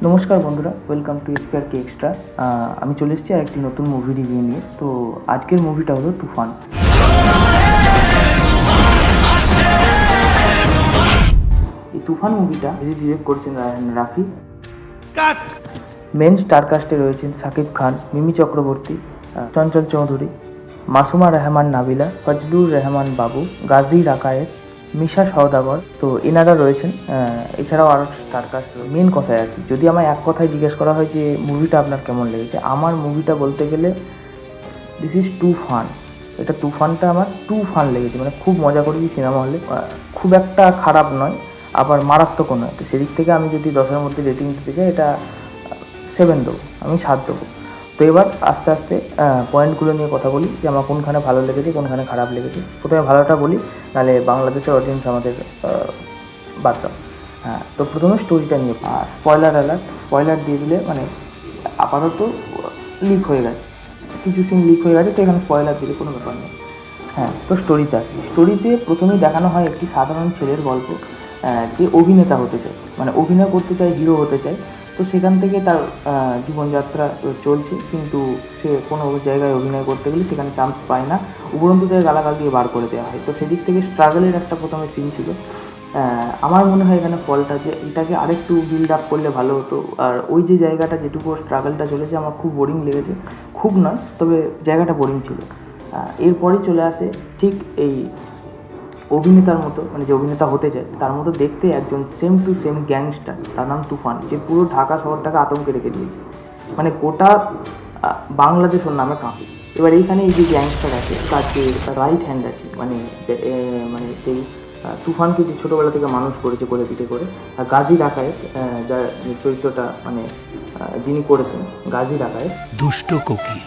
নমস্কার বন্ধুরা, welcome to square K extra. আমি চলে এসেছি আর একটি নতুন মুভি রিভিউ নিয়ে। তো আজকের মুভিটা হলো তুফান। এই তুফান মুভিটা ডিরেক্ট করেছেন রায়হান রাফি। মেন স্টার কাস্টে রয়েছেন শাকিব খান, মিমি চক্রবর্তী, চঞ্চল চৌধুরী, মাসুমা রহমান নাবিলা, ফজলুর রহমান বাবু, গাজী রাকায়েত, মিশা সওদাগর। তো এনারা রয়েছেন। এছাড়াও আরও স্টার কাস্ট। মেন কথায় আছি, যদি আমায় এক কথায় জিজ্ঞেস করা হয় যে মুভিটা আপনার কেমন লেগেছে, আমার মুভিটা বলতে গেলে দিস ইজ টু ফান। এটা তুফানটা আমার টু ফান লেগেছে, মানে খুব মজা করেছি সিনেমা হলে। খুব একটা খারাপ নয়, আবার মারাত্মকও নয়। তো সেদিক থেকে আমি যদি 10-এর মধ্যে রেটিং দিতে চাই, এটা 7 দেবো, আমি 7 দেবো। তো এবার আস্তে আস্তে পয়েন্টগুলো নিয়ে কথা বলি যে আমার কোনখানে ভালো লেগেছে, কোনখানে খারাপ লেগেছে। প্রথমে ভালোটা বলি, নাহলে বাংলাদেশের অডিয়েন্স আমাদের বাদ দাও। হ্যাঁ, তো প্রথমে স্টোরিটা নিয়ে স্পয়লার অ্যালার্ট। স্পয়লার দিয়ে দিলে মানে আপাতত লিক হয়ে গেছে, কিছু সিন লিক হয়ে গেছে, তো এখানে স্পয়লার দিলে কোনো ব্যাপার নেই। হ্যাঁ, তো স্টোরিতে আসি। স্টোরিতে প্রথমেই দেখানো হয় একটি সাধারণ ছেলের গল্প, যে অভিনেতা হতে চায়, মানে অভিনয় করতে চায়, হিরো হতে চায়। তো সেখান থেকে তার জীবনযাত্রা চলছে, কিন্তু সে কোনো জায়গায় অভিনয় করতে গেলে সেখানে চান্স পায় না, উপরন্তু তাকে গালাগাল দিয়ে বার করে দেওয়া হয়। তো সেদিক থেকে স্ট্রাগলের একটা প্রথমে সিন ছিল। আমার মনে হয় এখানে ফলটা যে এটাকে আরেকটু বিল্ড আপ করলে ভালো হতো। আর ওই যে জায়গাটা যেটুকু স্ট্রাগলটা চলেছে, আমার খুব বোরিং লেগেছে। খুব নয়, তবে জায়গাটা বোরিং ছিল। এরপরই চলে আসে ঠিক এই অভিনেতার মতো, মানে যে অভিনেতা হতে চায় তার মতো দেখতে একজন সেম টু সেম গ্যাংস্টার, তার নাম তুফান, যে পুরো ঢাকা শহরটাকে আতঙ্কে রেখে দিয়েছে। মানে গোটা বাংলাদেশ ওর নামে কাঁপে। এবার এইখানে এই যে গ্যাংস্টার আছে, তার যে রাইট হ্যান্ড আছে, মানে মানে সেই তুফানকে যে ছোটোবেলা থেকে মানুষ করেছে কোলে পিঠে করে, আর গাজী রাকায়েত, যার চরিত্রটা মানে যিনি করেছেন, গাজী রাকায়েত দুষ্ট কোকিল।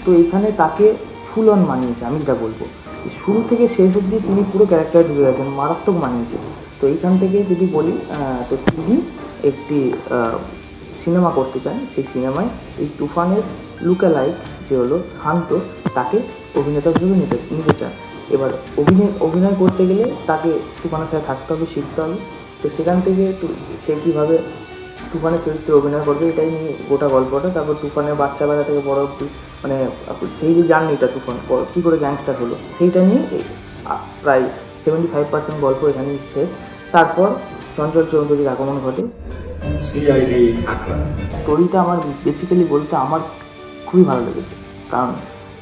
তো এখানে তাকে ফুল অন মানিয়েছে। আমি যেটা বলবো, শুরু থেকে শেষ অবধি তিনি পুরো ক্যারেক্টার ঢুকে গেছেন, মারাত্মক মানিয়েছে। তো এইখান থেকে যদি বলি, তো তিনি একটি সিনেমা করতে চান। সেই সিনেমায় এই তুফানের লুকালাইক যে হলো শান্ত, তাকে অভিনেতা হিসেবে নিতে চান। এবার অভিনয় করতে গেলে তাকে তুফানের সাথে থাকতে হবে, শিখতে হবে। তো সেখান থেকে সে কীভাবে তুফানের চরিত্রে অভিনয় করবে, এটাই নিয়ে গোটা গল্পটা। তারপর তুফানের বাচ্চাবেলা থেকে বড় অবধি, মানে সেই যে জার্নিটা তুফান কী করে গ্যাংস্টার হলো, সেইটা নিয়ে প্রায় 75% গল্প এখানেই শেষ। তারপর চঞ্চল চৌধুরীর আগমন ঘটে। স্টোরিটা আমার বেসিক্যালি বলতে আমার খুবই ভালো লেগেছে, কারণ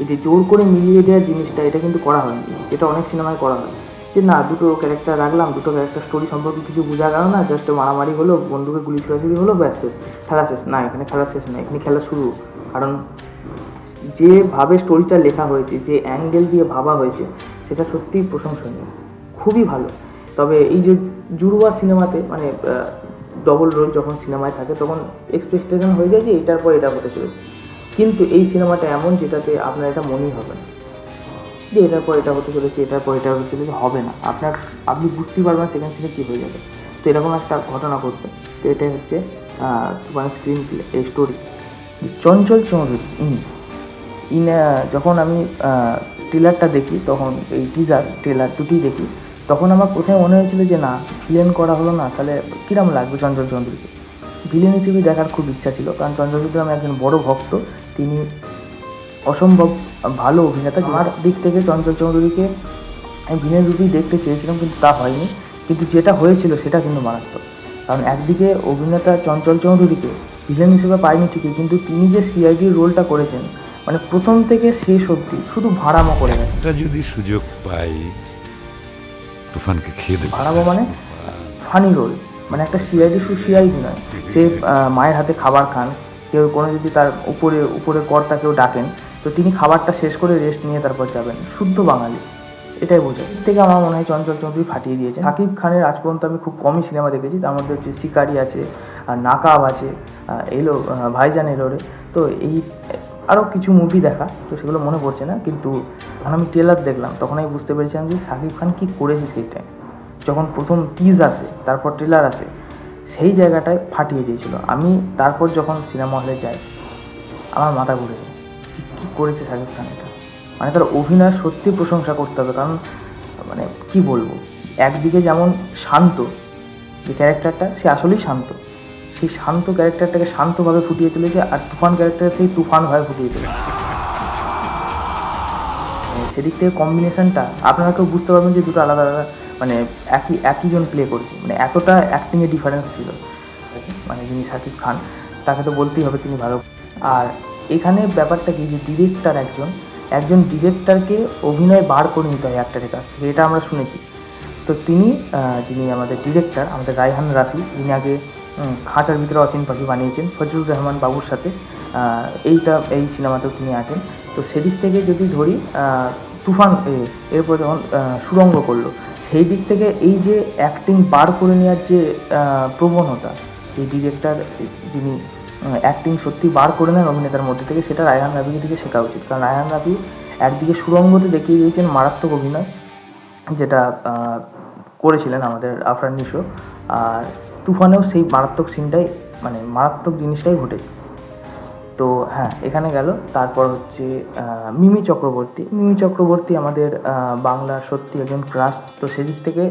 এই যে জোর করে মিলিয়ে দেওয়ার জিনিসটা, এটা কিন্তু করা হয়নি, যেটা অনেক সিনেমায় করা হয়। যে না, দুটো ক্যারেক্টার রাখলাম, দুটো ক্যারেক্টার স্টোরি সম্পর্কে কিছু বোঝা গেল না, জাস্ট মারামারি হলো, বন্ধুকে গুলি ছোড়াছুড়ি হলো, ব্যাস শেষ, খেলা শেষ। না, এখানে খেলা শেষ না, এখানে খেলা শুরু। কারণ যেভাবে স্টোরিটা লেখা হয়েছে, যে অ্যাঙ্গেল দিয়ে ভাবা হয়েছে, সেটা সত্যিই প্রশংসনীয়, খুবই ভালো। তবে এই যে জুড়ওয়া সিনেমাতে, মানে ডবল রোল যখন সিনেমায় থাকে, তখন এক্সপেকটেশন হয়ে যায় যে এটার পর এটা হতে চলেছে। কিন্তু এই সিনেমাটা এমন, যেটাতে আপনার এটা মনেই হবে না যে এটার পর এটা হতে চলেছে, এটার পর এটা হতে চলেছে, হবে না। আপনি বুঝতেই পারবেন সেখান থেকে কী হয়ে যাবে। তো এরকম একটা ঘটনা ঘটবে। তো এটাই হচ্ছে মানে স্ক্রিন প্লে, এই স্টোরি। চঞ্চল চৌধুরী যখন আমি ট্রেলারটা দেখি, তখন এই ট্রেলার দুটি দেখি, তখন আমার প্রথমে মনে হয়েছিল যে না, ভিলেন করা হলো না, তাহলে কীরকম লাগবে চঞ্চল চৌধুরীকে। ভিলেন হিসেবে দেখার খুব ইচ্ছা ছিল, কারণ চঞ্চল চৌধুরী আমি একজন বড় ভক্ত। তিনি অসম্ভব ভালো অভিনেতা। আমার দিক থেকে চঞ্চল চৌধুরীকে আমি ভিলেন রূপেই দেখতে চেয়েছিলাম, কিন্তু তা হয়নি। কিন্তু যেটা হয়েছিল সেটা কিন্তু মারাত্মক। কারণ একদিকে অভিনেতা চঞ্চল চৌধুরীকে ভিলেন হিসেবে পাইনি ঠিকই, কিন্তু তিনি যে সিআইডির রোলটা করেছেন, মানে প্রথম থেকে শেষ অবধি শুধু ভাড়ামো করে গেছে। যদি সুযোগ পাই তুফানকে খেয়ে দেব। ভাড়ামো মানে ফানি রোল, মানে একটা সিআইডি নয়। সে মায়ের হাতে খাবার খান, কেউ কোনো যদি তার উপরে কর্তা কেউ ডাকেন, তো তিনি খাবারটা শেষ করে রেস্ট নিয়ে তারপর যাবেন। শুদ্ধ বাঙালি, এটাই বোঝায়। থেকে আমার মনে হয় চঞ্চল চৌধুরী ফাটিয়ে দিয়েছে। শাকিব খানের আজ পর্যন্ত আমি খুব কমই সিনেমা দেখেছি, তার মধ্যে হচ্ছে শিকারি আছে, নাকাব আছে, ভাইজান এলোরে। তো এই আরও কিছু মুভি দেখা, তো সেগুলো মনে পড়ছে না। কিন্তু যখন আমি ট্রেলার দেখলাম, তখন আমি বুঝতে পেরেছিলাম যে শাকিব খান কী করেছে সেই টাইম, যখন প্রথম টিজ আসে, তারপর ট্রেলার আসে, সেই জায়গাটায় ফাটিয়ে দিয়েছিল। আমি তারপর যখন সিনেমা হলে যাই, আমার মাথা ঘুরে যায়, কী করেছে শাকিব খান। এটা মানে তার অভিনয় সত্যি প্রশংসা করতে হবে। কারণ মানে কি বলবো, একদিকে যেমন শান্ত, যে ক্যারেক্টারটা সে আসলেই শান্ত, সেই শান্ত ক্যারেক্টারটাকে শান্তভাবে ফুটিয়ে তুলেছে, আর তুফান ক্যারেক্টার সেই তুফানভাবে ফুটিয়ে তুলেছে। সেদিক থেকে কম্বিনেশনটা আপনারা কেউ বুঝতে পারবেন যে দুটো আলাদা আলাদা, মানে একই জন প্লে করছে, মানে এতটা অ্যাক্টিংয়ের ডিফারেন্স ছিল। মানে যিনি শাকিব খান, তাকে তো বলতেই হবে তিনি ভালো। আর এখানে ব্যাপারটা কি, যে ডিরেক্টর একজন ডিরেক্টরকে অভিনয় বার করে নিতে হয় অ্যাক্টারের কাছ থেকে, এটা আমরা শুনেছি। তো যিনি আমাদের ডিরেক্টর, আমাদের রায়হান রাফি, যিনি আগে খাঁচার ভিতরে অচিন পাখি বানিয়েছেন ফজলুর রহমান বাবুর সাথে, এই সিনেমাতেও তিনি আছেন। তো সেদিক থেকে যদি ধরি, তুফান এরপর যখন সুড়ঙ্গ করলো, সেই দিক থেকে এই যে অ্যাক্টিং বার করে নেওয়ার যে প্রবণতা, এই ডিরেক্টর যিনি অ্যাক্টিং সত্যি বার করে নেন অভিনেতার মধ্যে থেকে, সেটা রায়হান রাফিকে থেকে শেখা উচিত। কারণ রায়হান রাফি একদিকে সুড়ঙ্গতে দেখিয়ে দিয়েছেন মারাত্মক অভিনয়, যেটা করেছিলেন আমাদের আফরান নিশো, আর তুফানেও সেই মারাত্মক সিনটাই, মানে মারাত্মক জিনিসটাই ঘটেছে। তো হ্যাঁ, এখানে গেল। তারপর হচ্ছে মিমি চক্রবর্তী আমাদের বাংলার সত্যি একজন ক্রাশ। তো সেদিক থেকে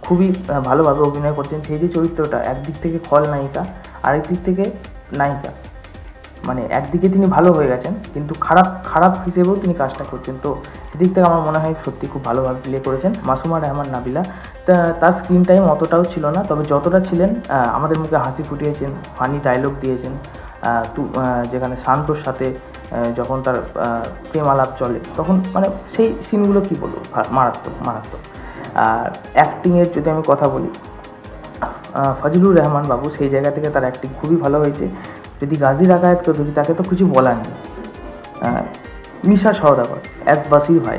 খুবই ভালোভাবে অভিনয় করছেন। সেই যে চরিত্রটা, একদিক থেকে খলনায়িকা, আরেক দিক থেকে নায়িকা, মানে একদিকে তিনি ভালো হয়ে গেছেন, কিন্তু খারাপ হিসেবেও তিনি কাজটা করছেন। তো সেদিক থেকে আমার মনে হয় সত্যি খুব ভালোভাবে প্লে করেছেন। মাসুমা রহমান নাবিলা, তার স্ক্রিন টাইম অতটাও ছিল না, তবে যতটা ছিলেন আমাদের মুখে হাসি ফুটিয়েছেন, ফানি ডায়লগ দিয়েছেন। যেখানে শান্তর সাথে যখন তার প্রেম আলাপ চলে, তখন মানে সেই সিনগুলো কী বলবো, মারাত্মক। আর অ্যাক্টিংয়ের যদি আমি কথা বলি, ফজলুর রহমান বাবু, সেই জায়গা থেকে তার অ্যাক্টিং খুবই ভালো হয়েছে। যদি গাজী রাকায়েতকে ধরি, তাকে তো কিছু বলার নেই। মিশা সওদাগর এক বাসির ভাই,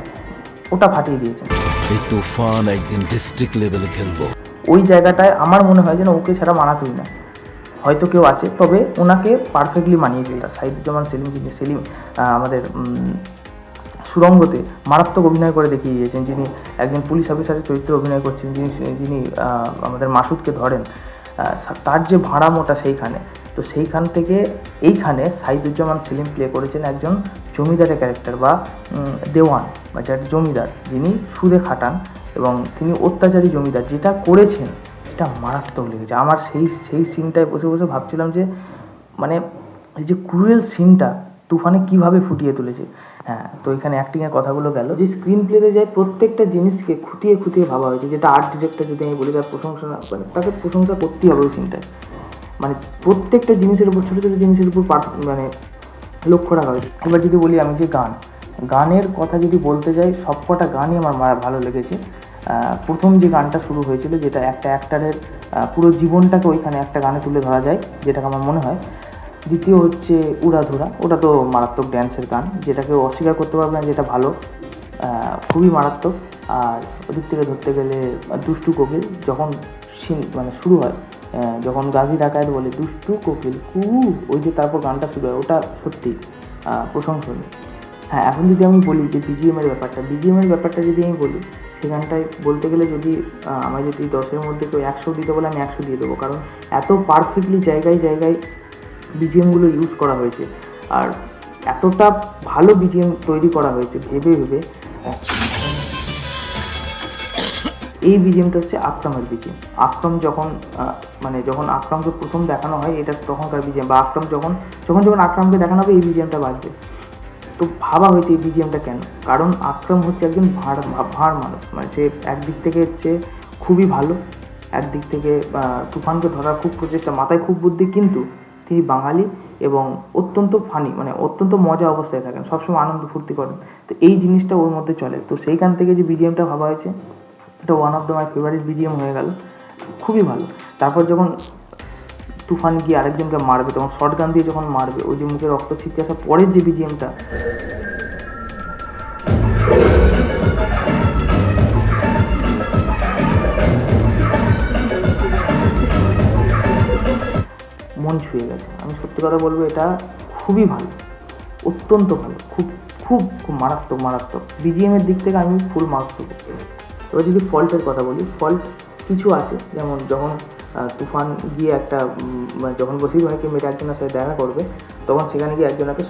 ওটা ফাটিয়ে দিয়েছেন। এই তুফান একদিন ডিস্ট্রিক্ট লেভেলে খেলবো, ওই জায়গাটায় আমার মনে হয় যেন ওকে ছাড়া মানাতই না। হয়তো কেউ আছে, তবে ওনাকে পারফেক্টলি মানিয়েছিল সাইদুজ্জামান সেলিম আমাদের সুড়ঙ্গতে মারাত্মক অভিনয় করে দেখিয়ে দিয়েছেন, যিনি একজন পুলিশ অফিসারের চরিত্রে অভিনয় করছেন, যিনি আমাদের মাসুদকে ধরেন, তার যে ভাড়ামোটা সেইখানে। তো সেইখান থেকে এইখানে সাইদুজ্জামান সেলিম প্লে করেছেন একজন জমিদারের ক্যারেক্টার, বা দেওয়ান, বা যার জমিদার, যিনি সুদে খাটান এবং তিনি অত্যাচারী জমিদার। যেটা করেছেন এটা মারাত্মক লেগেছে আমার। সেই সিনটায় বসে বসে ভাবছিলাম যে মানে এই যে ক্রুয়েল সিনটা তুফানে কিভাবে ফুটিয়ে তুলেছে। হ্যাঁ, তো এখানে অ্যাক্টিংয়ের কথাগুলো গেল, যে স্ক্রিন প্লেতে যায় প্রত্যেকটা জিনিসকে খুঁটিয়ে ভাবা হয়েছে, যেটা আর্ট ডিরেক্টর যদি আমি বলি, তার প্রশংসা না, মানে তাকে প্রশংসা করতেই হবে ওই সিনটায়। মানে প্রত্যেকটা জিনিসের উপর, ছোটো ছোটো জিনিসের উপর মানে লক্ষ্য রাখা হয়েছে। এবার যদি বলি আমি যে গানের কথা যদি বলতে যাই, সবকটা গানই আমার ভালো লেগেছে। প্রথম যে গানটা শুরু হয়েছিল, যেটা একটা অ্যাক্টারের পুরো জীবনটাকে ওইখানে একটা গানে তুলে ধরা যায়, যেটাকে আমার মনে হয়। দ্বিতীয় হচ্ছে উড়াধুরা, ওটা তো মারাত্মক ড্যান্সের গান, যেটাকে অস্বীকার করতে পারবে না, যেটা ভালো, খুবই মারাত্মক। আর ওদিক থেকে ধরতে গেলে দুষ্টু কোকিল, যখন মানে শুরু হয়, যখন গাজী ডাকায়েত বলে দুষ্টু কোকিল কু, ওই যে তারপর গানটা শুরু হয়, ওটা সত্যি প্রশংসনীয়। হ্যাঁ, এখন যদি আমি বলি যে বিজিএমের ব্যাপারটা যদি আমি বলি, সেখানটায় বলতে গেলে যদি আমায় যদি 10-এর মধ্যে কেউ 100 দিতে বলে, আমি 100 দিয়ে দেবো। কারণ এত পারফেক্টলি জায়গায় বিজিএমগুলো ইউজ করা হয়েছে, আর এতটা ভালো বিজিএম তৈরি করা হয়েছে ভেবে। এই বিজিএমটা হচ্ছে আকরামের বিজিএম। আকরাম যখন আকরামকে প্রথম দেখানো হয়, এটা তখনকার বিজিএম, বা আকরাম যখন আকরামকে দেখানো হবে, এই বিজিএমটা বাজবে। তো ভাবা হয়েছে এই বিজিএমটা কেন, কারণ আকরাম হচ্ছে একজন ভাঁড় মানুষ। মানে সে একদিক থেকে হচ্ছে খুবই ভালো, একদিক থেকে তুফানকে ধরার খুব প্রচেষ্টা, মাথায় খুব বুদ্ধি, কিন্তু তিনি বাঙালি এবং অত্যন্ত ফানি, মানে অত্যন্ত মজা অবস্থায় থাকেন, সবসময় আনন্দ ফুর্তি করেন। তো এই জিনিসটা ওর মধ্যে চলে। তো সেইখান থেকে যে বিজিএমটা ভাবা হয়েছে, এটা one of the my favourite BGM হয়ে গেল, খুবই ভালো। তারপর যখন তুফান গিয়ে আরেকজনকে মারবে, তখন শর্ট গান দিয়ে যখন মারবে, ওই যে মুখে রক্ত ছিটকে আসার পরের যে বিজিএমটা, মন ছুঁয়ে গেছে। আমি সত্যি কথা বলবো, এটা খুবই ভালো, অত্যন্ত ভালো, খুব খুব খুব মারাত্মক। বিজিএমের দিক থেকে আমি ফুল মার্কস দেবো। এবার যদি ফল্টের কথা বলি, ফল্ট কিছু আছে, যেমন যখন তুফান গিয়ে যখন বসির ভাইকে মেরে একজনের সাথে দেখা করবে, তখন সেখানে গিয়ে একজনকে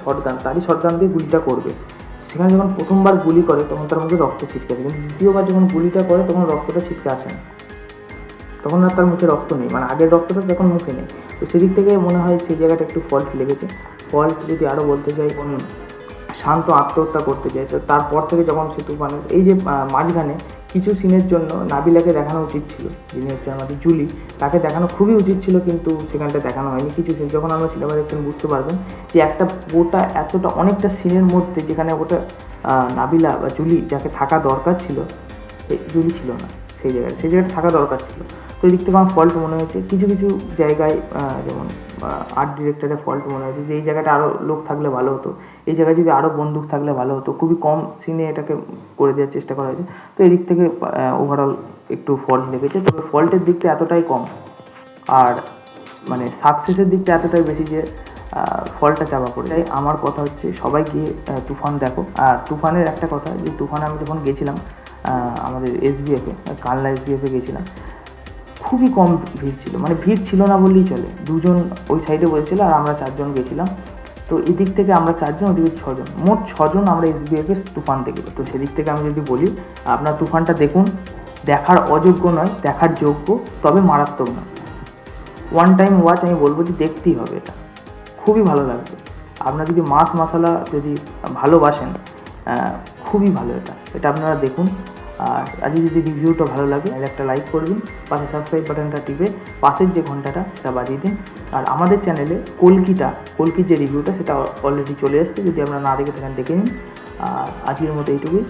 তারই শর্ট গান দিয়ে গুলিটা করবে। সেখানে যখন প্রথমবার গুলি করে, তখন তার মধ্যে রক্ত ছিটকে আসে, কিন্তু দ্বিতীয়বার যখন গুলিটা করে, তখন রক্তটা ছিটকে আসে না। তখন আর তার মুখে রক্ত নেই, মানে আগের রক্তটা তখন মুখে নেই। তো সেদিক থেকে মনে হয় সেই জায়গাটা একটু ফল্ট লেগেছে। ফল্ট যদি আরও বলতে চাই, শান্ত আত্মহত্যা করতে চাই, তো তারপর থেকে যখন সে তুফানের এই যে মাঝখানে কিছু সিনের জন্য নাবিলাকে দেখানো উচিত ছিল, যিনি হচ্ছে আমাদের জুলি, তাকে দেখানো খুবই উচিত ছিল, কিন্তু সেখানটা দেখানো হয়নি। কিছু সিন যখন আমরা সিনেমা দেখছেন বুঝতে পারবেন যে একটা ওটা এতটা অনেকটা সিনের মধ্যে যেখানে ওটা নাবিলা বা জুলি যাকে থাকা দরকার ছিল, জুলি ছিল না সেই জায়গাটা থাকা দরকার ছিল। তো এই দিক থেকে আমার ফল্ট মনে হয়েছে। কিছু কিছু জায়গায় যেমন আর্ট ডিরেক্টরের ফল্ট মনে হয়েছে যে এই জায়গাটা আরও লোক থাকলে ভালো হতো, এই জায়গায় যদি আরও বন্দুক থাকলে ভালো হতো, খুবই কম সিনে এটাকে করে দেওয়ার চেষ্টা করা হয়েছে। তো এই দিক থেকে ওভারঅল একটু ফল্ট লেগেছে, তবে ফল্টের দিকটা এতটাই কম আর মানে সাকসেসের দিকটা এতটাই বেশি যে ফলটা চাপা পড়ে যায়। আমার কথা হচ্ছে সবাই গিয়ে তুফান দেখো। আর তুফানের একটা কথা, যে তুফানে আমি যখন গেছিলাম আমাদের SBF-এ, কানলা SBF-এ গেছিলাম, খুবই কম ভিড় ছিল, মানে ভিড় ছিল না বললেই চলে। দুজন ওই সাইডে বসেছিল আর আমরা 4 জন গেছিলাম। তো এদিক থেকে আমরা 4 জন, ওদিকে 6 জন, মোট 6 জন আমরা SBF-এর তুফান দেখি। তো সেদিক থেকে আমি যদি বলি, আপনার তুফানটা দেখুন, দেখার অযোগ্য নয়, দেখার যোগ্য, তবে মারাত্মক নয়। ওয়ান টাইম ওয়াচ আমি বলবো যে দেখতেই হবে, এটা খুবই ভালো লাগবে। আপনারা যদি মাছ মশলা যদি ভালোবাসেন, খুবই ভালো এটা আপনারা দেখুন। আর আজকে যদি রিভিউটা ভালো লাগে তাহলে একটা লাইক করবেন, পাশে সাবস্ক্রাইব বাটনটা টিপে পাশের যে ঘন্টাটা সেটা বাজিয়ে দিন। আর আমাদের চ্যানেলে কলকির যে রিভিউটা সেটা অলরেডি চলে এসেছে, যদি আপনারা না দেখে থাকেন দেখে নিন। আর আজকের মতো এইটুকুই।